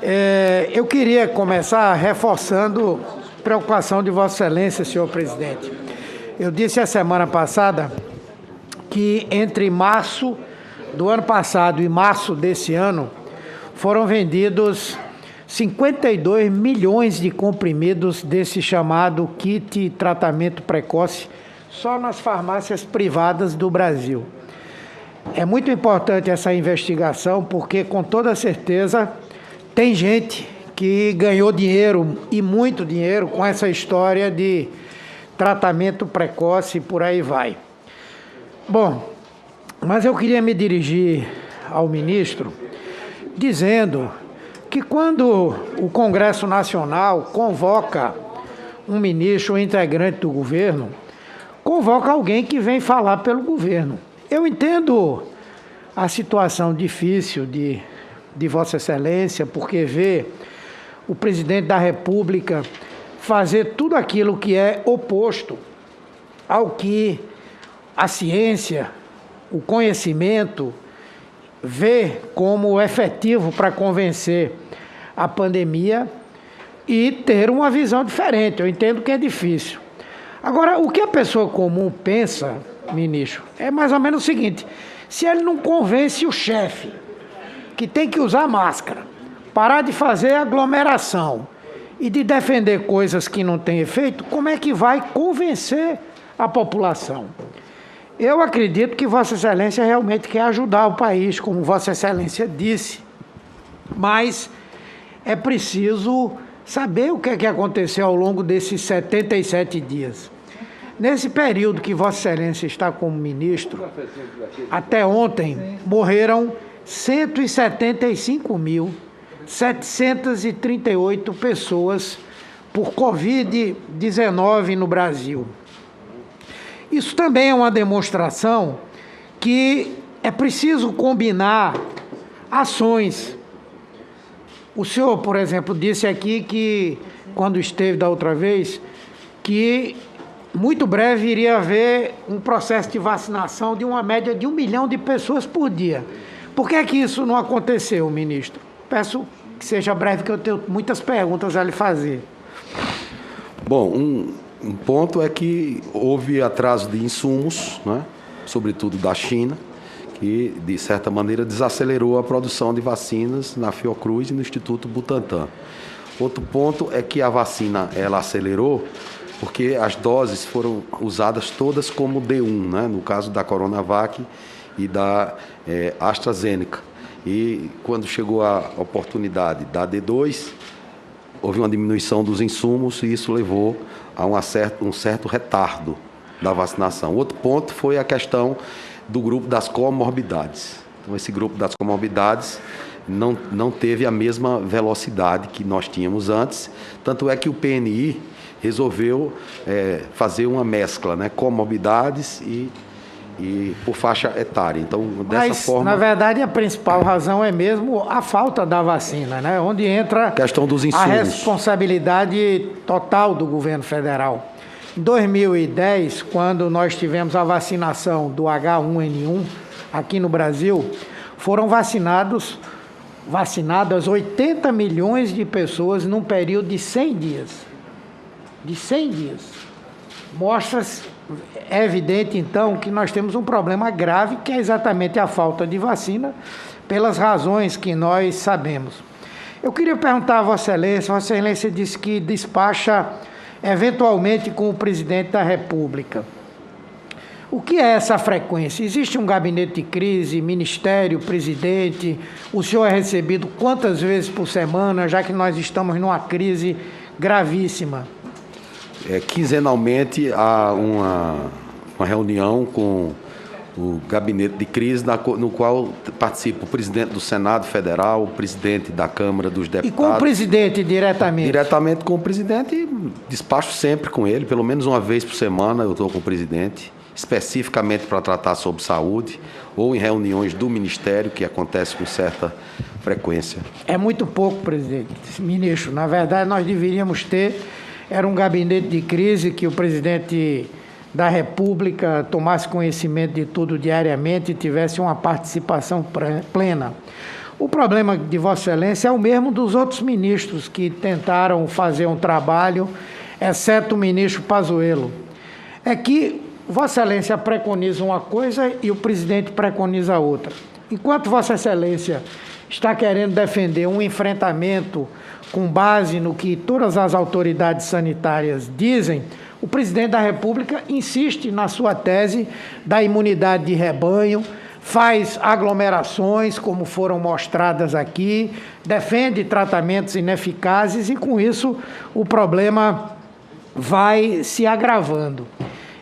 Eu queria começar reforçando a preocupação de Vossa Excelência, senhor presidente. Eu disse a semana passada que entre março do ano passado e março desse ano foram vendidos 52 milhões de comprimidos desse chamado kit tratamento precoce só nas farmácias privadas do Brasil. É muito importante essa investigação porque, com toda certeza, tem gente que ganhou dinheiro e muito dinheiro com essa história de tratamento precoce e por aí vai. Bom, mas eu queria me dirigir ao ministro dizendo que quando o Congresso Nacional convoca um ministro ou integrante do governo, convoca alguém que vem falar pelo governo. Eu entendo a situação difícil de Vossa Excelência, porque vê o presidente da República fazer tudo aquilo que é oposto ao que a ciência, o conhecimento, vê como efetivo para convencer a pandemia e ter uma visão diferente. Eu entendo que é difícil. Agora, o que a pessoa comum pensa, ministro, é mais ou menos o seguinte: se ele não convence o chefe que tem que usar máscara, parar de fazer aglomeração e de defender coisas que não têm efeito, como é que vai convencer a população? Eu acredito que Vossa Excelência realmente quer ajudar o país, como Vossa Excelência disse, mas é preciso saber o que é que aconteceu ao longo desses 77 dias. Nesse período que Vossa Excelência está como ministro, até ontem morreram 175.738 pessoas por Covid-19 no Brasil. Isso também é uma demonstração que é preciso combinar ações. O senhor, por exemplo, disse aqui que, quando esteve da outra vez, que muito breve iria haver um processo de vacinação de uma média de 1 milhão de pessoas por dia. Por que é que isso não aconteceu, ministro? Peço que seja breve, que eu tenho muitas perguntas a lhe fazer. Bom, um ponto é que houve atraso de insumos, né, sobretudo da China, que, de certa maneira, desacelerou a produção de vacinas na Fiocruz e no Instituto Butantan. Outro ponto é que a vacina ela acelerou porque as doses foram usadas todas como D1, né, no caso da Coronavac e da AstraZeneca. E quando chegou a oportunidade da D2, houve uma diminuição dos insumos e isso levou a um certo retardo da vacinação. Outro ponto foi a questão do grupo das comorbidades. Então, esse grupo das comorbidades não teve a mesma velocidade que nós tínhamos antes, tanto é que o PNI resolveu fazer uma mescla, né, comorbidades e por faixa etária. Então, dessa forma... na verdade, a principal razão é mesmo a falta da vacina, né? Onde entra a questão dos insumos, a responsabilidade total do governo federal. Em 2010, quando nós tivemos a vacinação do H1N1 aqui no Brasil, foram vacinadas 80 milhões de pessoas num período de 100 dias. De 100 dias. É evidente, então, que nós temos um problema grave, que é exatamente a falta de vacina, pelas razões que nós sabemos. Eu queria perguntar a Vossa Excelência disse que despacha eventualmente com o presidente da República. O que é essa frequência? Existe um gabinete de crise, ministério, presidente? O senhor é recebido quantas vezes por semana, já que nós estamos numa crise gravíssima? Quinzenalmente há uma reunião com o gabinete de crise, no qual participa o presidente do Senado Federal, o presidente da Câmara dos Deputados. E com o presidente diretamente? Diretamente com o presidente, despacho sempre com ele, pelo menos uma vez por semana eu estou com o presidente, especificamente para tratar sobre saúde, ou em reuniões do Ministério, que acontece com certa frequência. É muito pouco, presidente. Ministro, na verdade nós deveríamos ter... Era um gabinete de crise que o presidente da República tomasse conhecimento de tudo diariamente e tivesse uma participação plena. O problema de Vossa Excelência é o mesmo dos outros ministros que tentaram fazer um trabalho, exceto o ministro Pazuello. É que Vossa Excelência preconiza uma coisa e o presidente preconiza outra. Enquanto Vossa Excelência está querendo defender um enfrentamento com base no que todas as autoridades sanitárias dizem, o presidente da República insiste na sua tese da imunidade de rebanho, faz aglomerações, como foram mostradas aqui, defende tratamentos ineficazes e, com isso, o problema vai se agravando.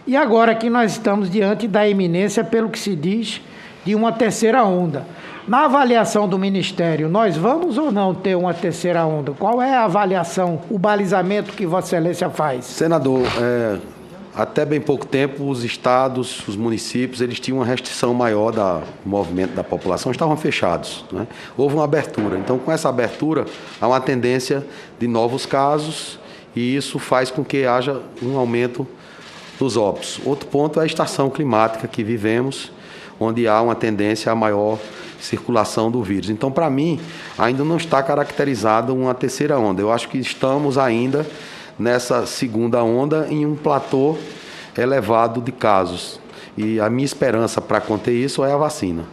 E agora que nós estamos diante da iminência, pelo que se diz, de uma terceira onda. Na avaliação do Ministério, nós vamos ou não ter uma terceira onda? Qual é a avaliação, o balizamento que Vossa Excelência faz? Senador, até bem pouco tempo, os estados, os municípios, eles tinham uma restrição maior do movimento da população, estavam fechados, né? Houve uma abertura. Então, com essa abertura, há uma tendência de novos casos e isso faz com que haja um aumento dos óbitos. Outro ponto é a estação climática que vivemos, onde há uma tendência a maior circulação do vírus. Então, para mim, ainda não está caracterizada uma terceira onda. Eu acho que estamos ainda nessa segunda onda em um platô elevado de casos. E a minha esperança para conter isso é a vacina.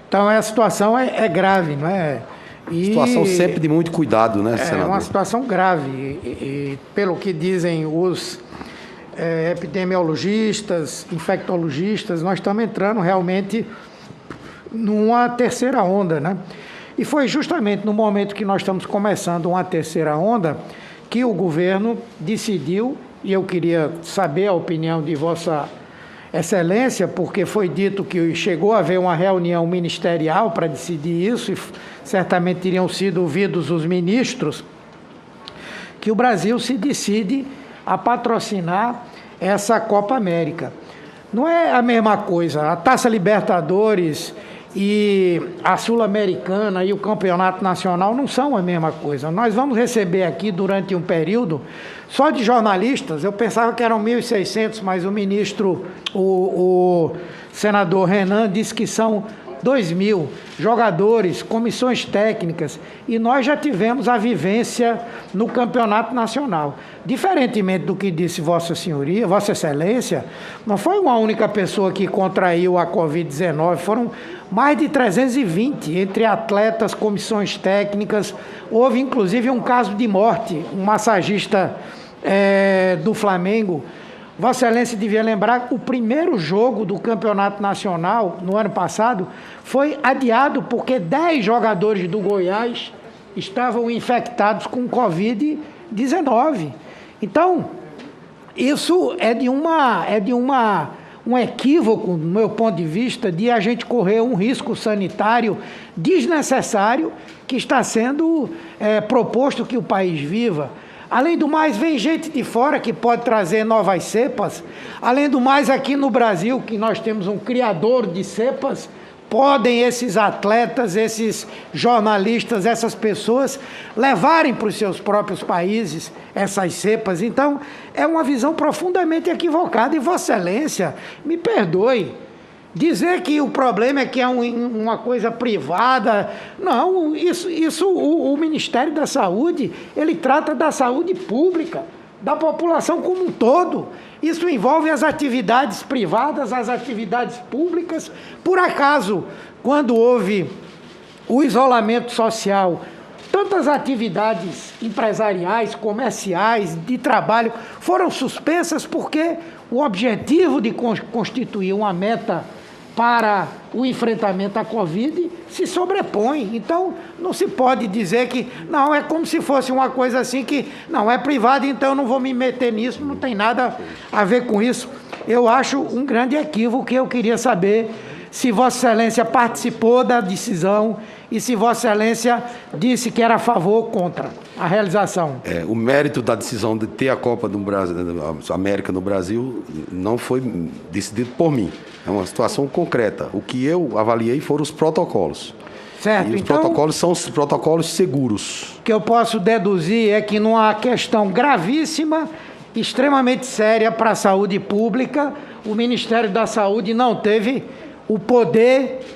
Então, a situação é grave, não é? Situação sempre de muito cuidado, né, senador? É uma situação grave. E pelo que dizem os epidemiologistas, infectologistas, nós estamos entrando realmente numa terceira onda, né? E foi justamente no momento que nós estamos começando uma terceira onda que o governo decidiu, e eu queria saber a opinião de Vossa Excelência, porque foi dito que chegou a haver uma reunião ministerial para decidir isso, e certamente teriam sido ouvidos os ministros, que o Brasil se decide a patrocinar essa Copa América. Não é a mesma coisa, a Taça Libertadores e a Sul-Americana e o Campeonato Nacional não são a mesma coisa. Nós vamos receber aqui durante um período, só de jornalistas, eu pensava que eram 1.600, mas o ministro, o senador Renan disse que são 2.000 jogadores, comissões técnicas, e nós já tivemos a vivência no Campeonato Nacional. Diferentemente do que disse Vossa Senhoria, Vossa Excelência, não foi uma única pessoa que contraiu a Covid-19, foram mais de 320 entre atletas, comissões técnicas. Houve inclusive um caso de morte, um massagista do Flamengo. Vossa Excelência devia lembrar que o primeiro jogo do Campeonato Nacional, no ano passado, foi adiado porque 10 jogadores do Goiás estavam infectados com Covid-19. Então, isso é de um equívoco, do meu ponto de vista, de a gente correr um risco sanitário desnecessário que está sendo proposto que o país viva. Além do mais, vem gente de fora que pode trazer novas cepas. Além do mais, aqui no Brasil, que nós temos um criador de cepas, podem esses atletas, esses jornalistas, essas pessoas levarem para os seus próprios países essas cepas. Então, é uma visão profundamente equivocada. E Vossa Excelência, me perdoe, dizer que o problema é que é uma coisa privada, não, isso o Ministério da Saúde, ele trata da saúde pública, da população como um todo. Isso envolve as atividades privadas, as atividades públicas. Por acaso, quando houve o isolamento social, tantas atividades empresariais, comerciais, de trabalho, foram suspensas porque o objetivo de constituir uma meta para o enfrentamento à Covid se sobrepõe. Então, não se pode dizer que, não, é como se fosse uma coisa assim que, não, é privado, então eu não vou me meter nisso, não tem nada a ver com isso. Eu acho um grande equívoco que eu queria saber se Vossa Excelência participou da decisão e se Vossa Excelência disse que era a favor ou contra a realização. O mérito da decisão de ter a Copa do Brasil, a América no Brasil, não foi decidido por mim. É uma situação concreta. O que eu avaliei foram os protocolos. Certo, e os então, protocolos são os protocolos seguros. O que eu posso deduzir é que numa questão gravíssima, extremamente séria para a saúde pública, o Ministério da Saúde não teve o poder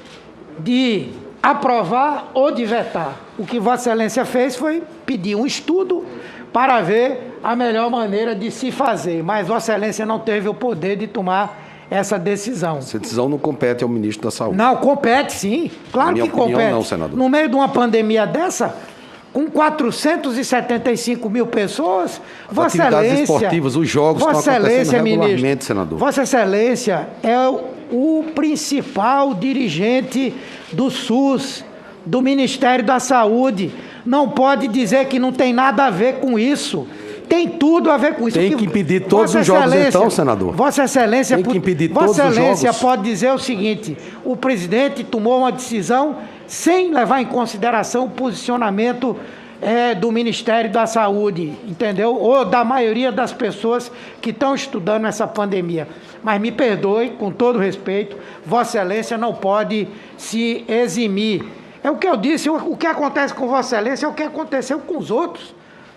de aprovar ou de vetar. O que Vossa Excelência fez foi pedir um estudo para ver a melhor maneira de se fazer, mas Vossa Excelência não teve o poder de tomar essa decisão. Essa decisão não compete ao ministro da Saúde. Não, compete sim, claro que compete. Não, senador. No meio de uma pandemia dessa, com 475 mil pessoas, Vossa atividades Excelência... esportivas, os jogos Vossa estão acontecendo Excelência, regularmente, ministro, senador. Vossa Excelência é o principal dirigente do SUS, do Ministério da Saúde. Não pode dizer que não tem nada a ver com isso. Tem tudo a ver com isso. Tem que impedir todos os jogos, então, senador? Vossa Excelência, tem que impedir todos os jogos? Vossa Excelência pode dizer o seguinte: o presidente tomou uma decisão sem levar em consideração o posicionamento do Ministério da Saúde, entendeu? Ou da maioria das pessoas que estão estudando essa pandemia. Mas me perdoe, com todo respeito, Vossa Excelência não pode se eximir. É o que eu disse, o que acontece com Vossa Excelência é o que aconteceu com os outros.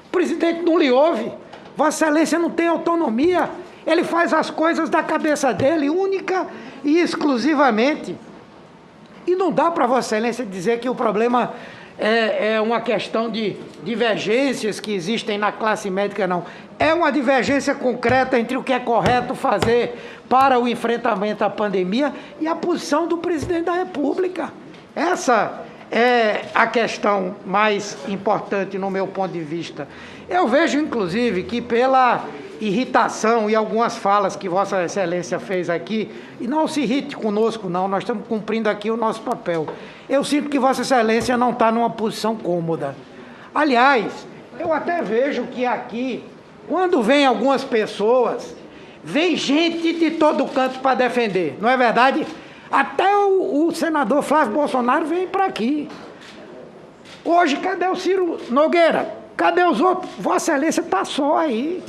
O presidente não lhe ouve, Vossa Excelência não tem autonomia, ele faz as coisas da cabeça dele, única e exclusivamente. E não dá para Vossa Excelência dizer que o problema é uma questão de divergências que existem na classe médica, não. É uma divergência concreta entre o que é correto fazer para o enfrentamento à pandemia e a posição do presidente da República. Essa é a questão mais importante no meu ponto de vista. Eu vejo, inclusive, que pela irritação e algumas falas que Vossa Excelência fez aqui, e não se irrite conosco, não, nós estamos cumprindo aqui o nosso papel. Eu sinto que Vossa Excelência não está numa posição cômoda. Aliás, eu até vejo que aqui, quando vem algumas pessoas, vem gente de todo canto para defender, não é verdade? Até o senador Flávio Bolsonaro vem para aqui. Hoje, cadê o Ciro Nogueira? Cadê os outros? Vossa Excelência está só aí.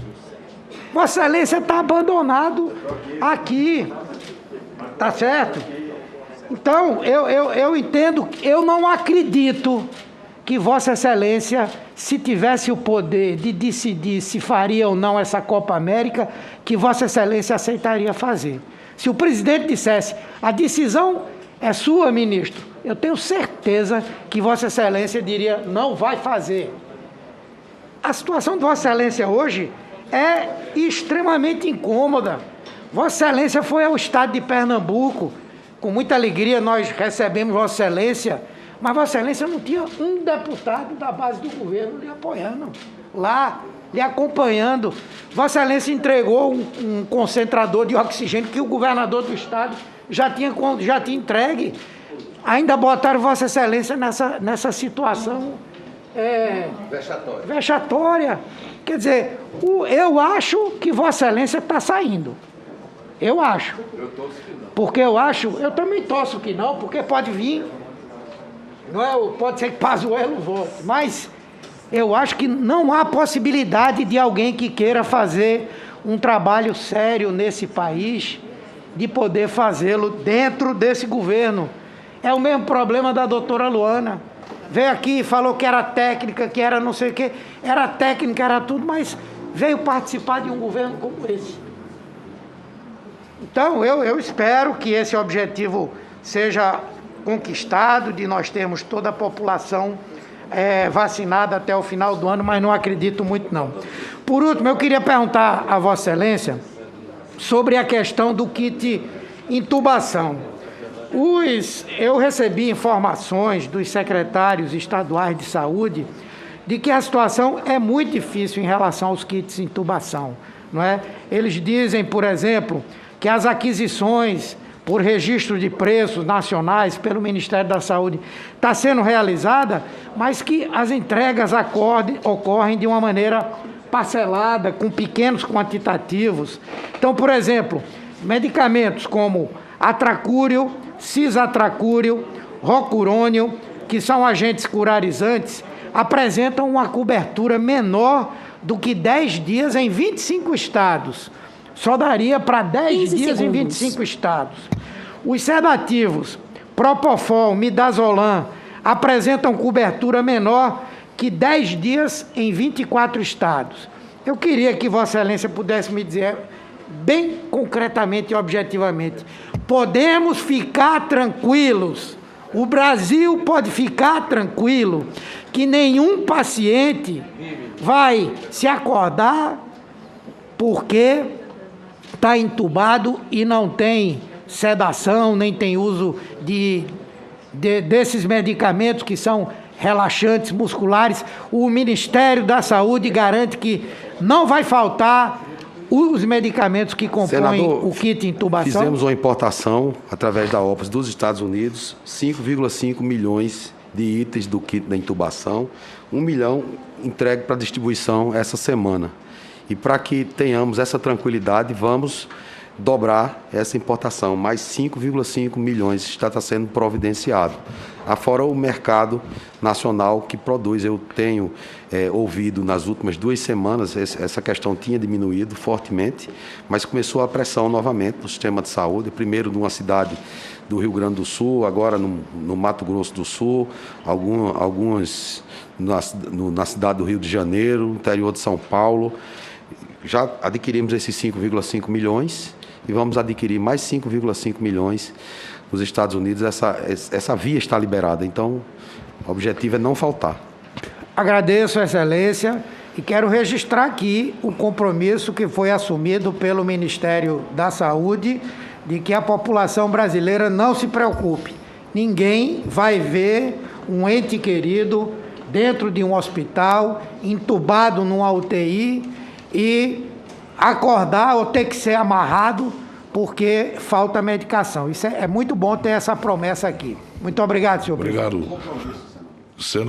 Vossa Excelência está abandonado aqui. Tá certo? Então, eu entendo, eu não acredito que Vossa Excelência, se tivesse o poder de decidir se faria ou não essa Copa América, que Vossa Excelência aceitaria fazer. Se o presidente dissesse, a decisão é sua, ministro, eu tenho certeza que Vossa Excelência diria, não vai fazer. A situação de Vossa Excelência hoje é extremamente incômoda. Vossa Excelência foi ao estado de Pernambuco, com muita alegria nós recebemos Vossa Excelência, mas Vossa Excelência não tinha um deputado da base do governo lhe apoiando, lá, lhe acompanhando. Vossa Excelência entregou um concentrador de oxigênio que o governador do estado já tinha entregue. Ainda botaram Vossa Excelência nessa situação vexatória. Quer dizer, eu acho que Vossa Excelência está saindo. Eu acho. Porque eu também torço que não, porque pode vir, não é, pode ser que Pazuello volte, mas eu acho que não há possibilidade de alguém que queira fazer um trabalho sério nesse país, de poder fazê-lo dentro desse governo. É o mesmo problema da doutora Luana. Veio aqui e falou que era técnica, que era não sei o quê. Era técnica, era tudo, mas veio participar de um governo como esse. Então, eu espero que esse objetivo seja conquistado, de nós termos toda a população vacinada até o final do ano, mas não acredito muito, não. Por último, eu queria perguntar a Vossa Excelência sobre a questão do kit intubação. Eu recebi informações dos secretários estaduais de saúde de que a situação é muito difícil em relação aos kits de intubação, não é? Eles dizem, por exemplo, que as aquisições por registro de preços nacionais pelo Ministério da Saúde está sendo realizada, mas que as entregas ocorrem de uma maneira parcelada, com pequenos quantitativos. Então, por exemplo, medicamentos como atracúrio, cisatracúrio, rocurônio, que são agentes curarizantes, apresentam uma cobertura menor do que 10 dias em 25 estados. Só daria para 10 dias em 25 estados. Os sedativos, Propofol, Midazolam, apresentam cobertura menor que 10 dias em 24 estados. Eu queria que Vossa Excelência pudesse me dizer bem concretamente e objetivamente, podemos ficar tranquilos O Brasil pode ficar tranquilo que nenhum paciente vai se acordar porque está entubado e não tem sedação, nem tem uso desses medicamentos que são relaxantes musculares. O Ministério da Saúde garante que não vai faltar os medicamentos que compõem, senador, o kit de intubação. Fizemos uma importação, através da OPAS dos Estados Unidos, 5,5 milhões de itens do kit da intubação, 1 milhão entregue para distribuição essa semana. E para que tenhamos essa tranquilidade, vamos dobrar essa importação, mais 5,5 milhões está sendo providenciado. Afora o mercado nacional que produz. Eu tenho ouvido nas últimas 2 semanas, essa questão tinha diminuído fortemente, mas começou a pressão novamente no sistema de saúde, primeiro numa cidade do Rio Grande do Sul, agora no Mato Grosso do Sul, algumas na cidade do Rio de Janeiro, interior de São Paulo. Já adquirimos esses 5,5 milhões e vamos adquirir mais 5,5 milhões nos Estados Unidos. Essa via está liberada, então o objetivo é não faltar. Agradeço, Excelência, e quero registrar aqui o compromisso que foi assumido pelo Ministério da Saúde de que a população brasileira não se preocupe. Ninguém vai ver um ente querido dentro de um hospital, entubado numa UTI e acordar ou ter que ser amarrado porque falta medicação. Isso é muito bom ter essa promessa aqui. Muito obrigado, senhor presidente. Obrigado, senador.